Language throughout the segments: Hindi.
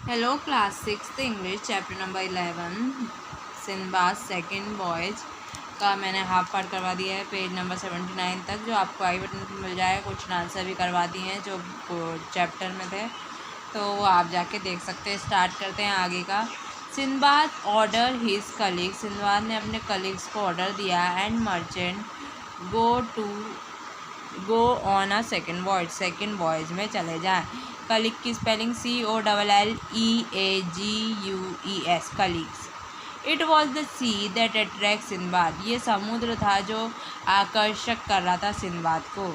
Hello class 6 English chapter number 11 Sinbad second voyage का मैंने हाफ पार्ट करवा दिया है पेज नंबर 79 तक, जो आपको आई बटन पर मिल जाएगा। क्वेश्चन आंसर भी करवा दिए हैं जो चैप्टर में थे, तो वो आप जाके देख सकते हैं। स्टार्ट करते हैं आगे का। Sinbad order his colleague, Sinbad ने अपने कलीग्स को ऑर्डर दिया and merchant go on a second voyage में चले जाएं। कलीग की spelling COLLEAGUES colleagues. It was the see that attract Sinbad, ये समुद्र था जो आकर्षक कर रहा था सिंबाद को।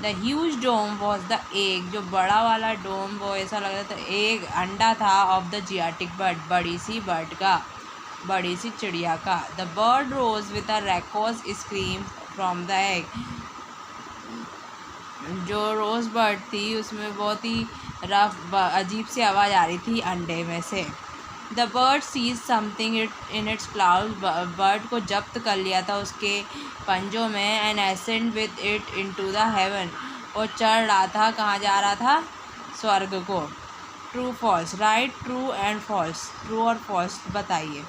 The huge dome was the egg, जो बड़ा वाला डोम वो ऐसा लग रहा था एक अंडा था ऑफ द जियाटिक बर्ड, बड़ी सी बर्ड का, बड़ी सी चिड़िया का। The bird rose with a raucous scream from the egg, जो रोज़ बर्ड थी उसमें बहुत ही रफ अजीब सी आवाज़ आ रही थी अंडे में से। The bird sees something in its cloud, bird को जब्त कर लिया था उसके पंजों में। And ascend with it into the heaven, और चढ़ रहा था, कहाँ जा रहा था? स्वर्ग को। True false, right true and false, true और फॉल्स बताइए।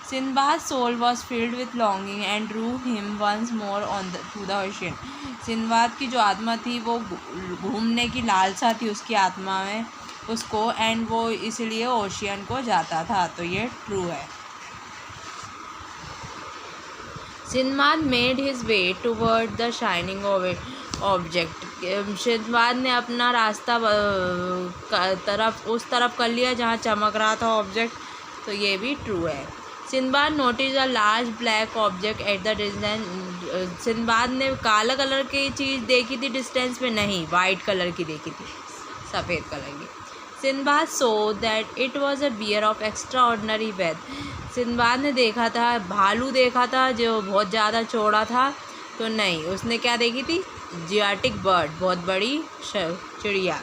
Sinbad's soul was filled with longing and drew him once more to the ocean. Sinbad की जो आत्मा थी वो घूमने की लालसा थी उसकी आत्मा में उसको, एंड वो इसलिए ओशियन को जाता था, तो ये ट्रू है। Sinbad made his way toward the shining object, Sinbad ने अपना रास्ता उस तरफ कर लिया जहाँ चमक रहा था ऑब्जेक्ट, तो ये भी ट्रू है। Sinbad notice a large black object at the distance, Sinbad ने काला कलर की चीज़ देखी थी डिस्टेंस में, नहीं वाइट कलर की देखी थी, सफ़ेद कलर की। Sinbad so that it was a bird of extraordinary weight, Sinbad ने देखा था, भालू देखा था जो बहुत ज़्यादा चौड़ा था, तो नहीं, उसने क्या देखी थी? जियाटिक बर्ड, बहुत बड़ी चिड़िया।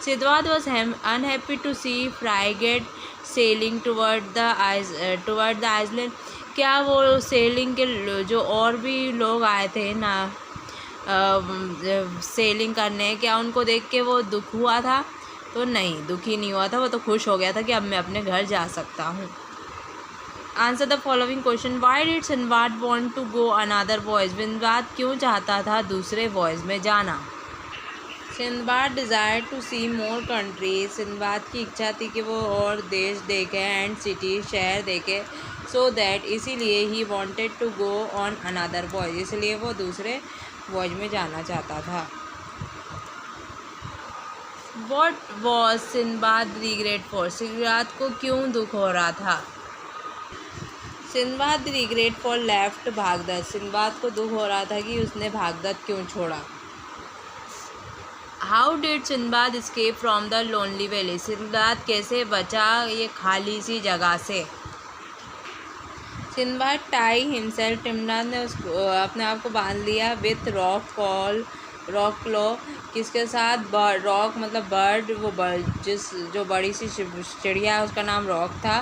Sinbad was unhappy to see frigate sailing toward the island, क्या वो सेलिंग के जो और भी लोग आए थे ना सेलिंग करने, क्या उनको देख के वो दुख हुआ था? तो नहीं, दुखी नहीं हुआ था, वो तो खुश हो गया था कि अब मैं अपने घर जा सकता हूँ। Answer the following question. Why did Sinbad want to go another voyage, Sinbad क्यों चाहता था दूसरे वॉइस में जाना? Sinbad desire to see more countries, Sinbad की इच्छा थी कि वो और देश देखे, एंड सिटी शहर देखे। सो दैट, इसीलिए he wanted to go on another voyage, इसलिए वो दूसरे वॉयज में जाना चाहता था। What was Sinbad regret for, Sinbad को क्यों दुख हो रहा था? Sinbad regret for left Baghdad, Sinbad को दुख हो रहा था कि उसने भागदत्त क्यों छोड़ा। How did Sinbad escape from the lonely valley, Sinbad कैसे बचा ये खाली सी जगह से? सिंबाद टाई हिमसेल्फ, सिंबाद ने उसको अपने आप को बांध लिया विथ रॉक क्लॉ, किसके साथ? रॉक मतलब बर्ड, वो बर्ड जो बड़ी सी चिड़िया है उसका नाम रॉक था,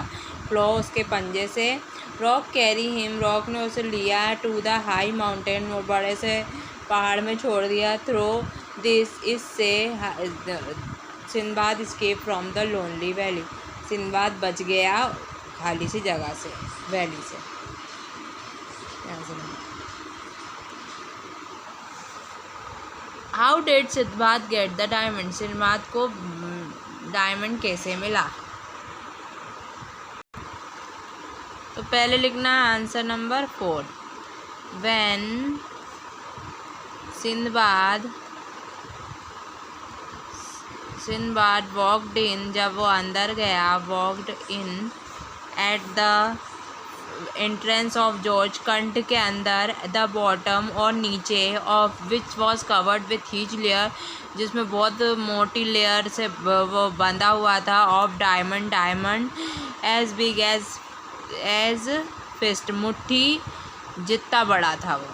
क्लॉ उसके पंजे से। रॉक कैरी हिम, रॉक ने उसे लिया टू द हाई माउंटेन, वो बड़े से पहाड़ में छोड़ दिया। थ्रो दिस, इससे Sinbad escape from the lonely valley, Sinbad बच गया खाली सी जगह से, वैली से। How did Sinbad get the diamond, Sinbad को डायमंड कैसे मिला? तो पहले लिखना है answer number 4। When Sinbad walked in, जब वो अंदर गया, walked in at the entrance of George, कंठ के अंदर, द बॉटम और नीचे, of which was covered with huge layer, जिसमें बहुत मोटी लेयर से वो बंधा हुआ था, of diamond as big as fist, मुट्ठी जितना बड़ा था वो।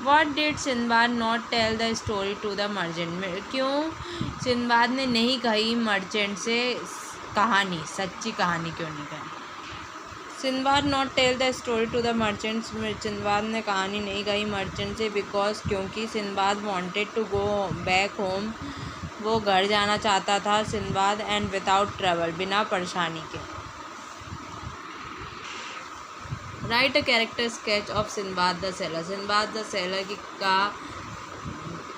What did Sinbad not tell the story to the merchant, क्यों सिंबाद ने नहीं कही मर्चेंट से कहानी, सच्ची कहानी क्यों नहीं कही? Sindbad not tell the story to the merchants, Sindbad ने कहानी नहीं कही मर्चेंट से, बिकॉज क्योंकि Sindbad wanted to go back home, वो घर जाना चाहता था सिंदबाद, एंड विदाउट ट्रबल, बिना परेशानी के। Right a character sketch of Sinbad the seller, Sinbad the seller की का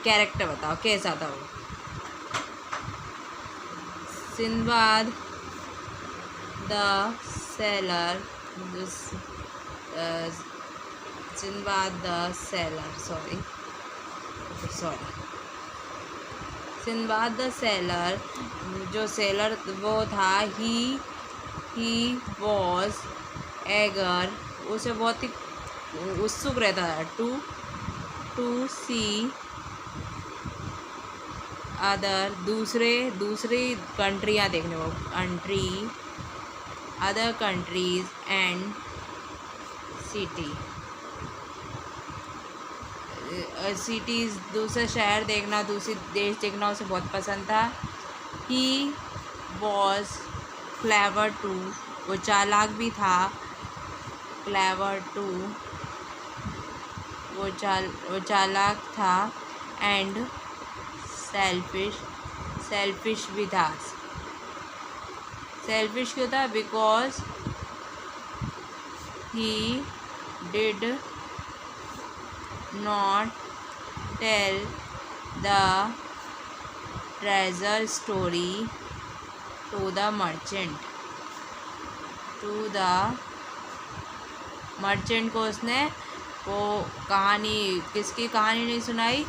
कैरेक्टर बताओ कैसा था वो। Sinbad the seller, Sinbad the seller Sinbad the seller, जो सेलर वो था, ही वॉज एगर, उसे बहुत ही उत्सुक रहता था, टू सी अदर, दूसरी कंट्रियाँ देखने को, अदर कंट्रीज एंड सिटीज़, दूसरे शहर देखना, दूसरे देश देखना उसे बहुत पसंद था। ही वॉज क्लेवर टू, वो चालाक भी था, क्लेवर टू, वो चालाक था, एंड सेल्फिश भी था। सेल्फिश क्यों था? Because he did not tell the treasure story to the merchant को उसने वो कहानी, किसकी कहानी नहीं सुनाई?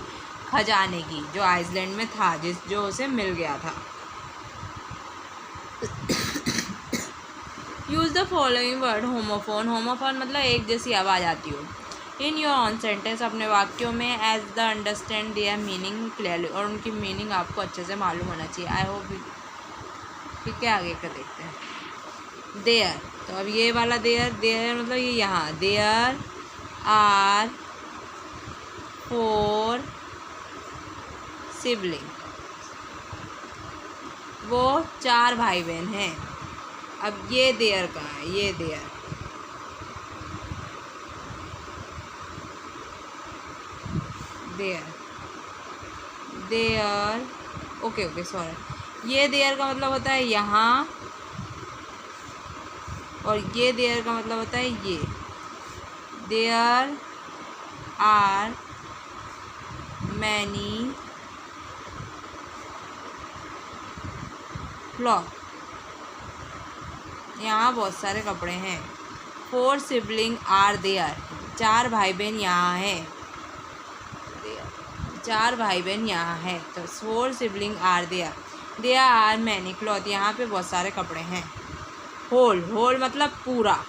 खजाने की, जो आइसलैंड में था, जो उसे मिल गया था। Use the following word homophone, homophone मतलब एक जैसी आवाज़ आती हो, इन योर ऑन सेंटेंस, अपने वाक्यों में, as the understand their meaning clearly, और उनकी मीनिंग आपको अच्छे से मालूम होना चाहिए। I hope. ठीक है, आगे का देखते हैं। देयर, तो अब ये वाला देयर मतलब ये यहाँ, देयर आर 4 सिबलिंग, वो 4 भाई बहन हैं। अब ये देयर कहाँ है? ये देयर ओके सॉरी, ये देयर का मतलब होता है यहाँ, और ये देयर का मतलब होता है ये। देयर आर मैनी क्लॉथ, यहाँ बहुत सारे कपड़े हैं। 4 सिबलिंग आर देयर, 4 भाई बहन यहाँ हैं, 4 भाई बहन यहाँ हैं। तो 4 sibling are there are many cloth, यहाँ पे बहुत सारे कपड़े हैं। होल मतलब पूरा,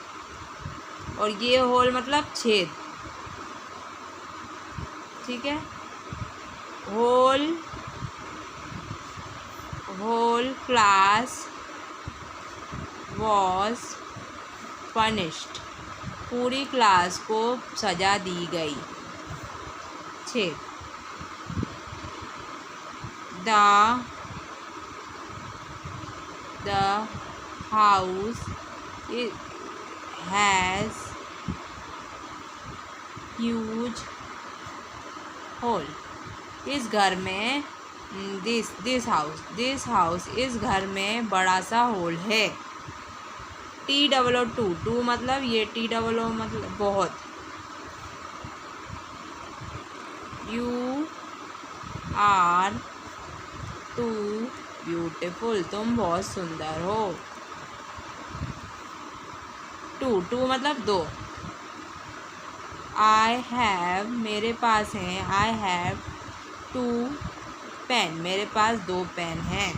और ये होल मतलब छेद। ठीक है, होल क्लास वॉज पनिश्ड, पूरी क्लास को सजा दी गई। छेद। The house has huge hole, इस घर में, दिस हाउस इस घर में बड़ा सा होल है। TOO मतलब ये TOO मतलब बहुत। You are too beautiful, तुम बहुत सुंदर हो। टू मतलब 2। I have, मेरे पास हैं। I have 2 पेन, मेरे पास 2 पेन हैं।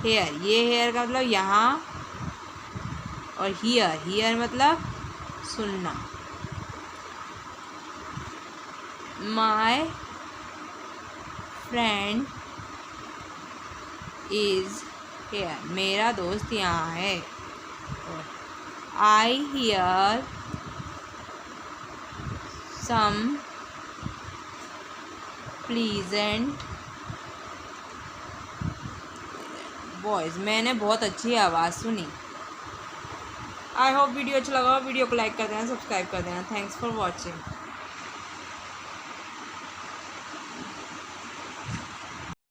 हेयर, ये हेयर का मतलब यहाँ, और हियर मतलब सुनना। माई फ्रेंड इज़ हेयर, मेरा दोस्त यहाँ है। I hear some pleasant voice, मैंने बहुत अच्छी आवाज़ सुनी। आई होप वीडियो अच्छा लगा, वीडियो को लाइक कर देना, सब्सक्राइब कर देना। Thanks for watching.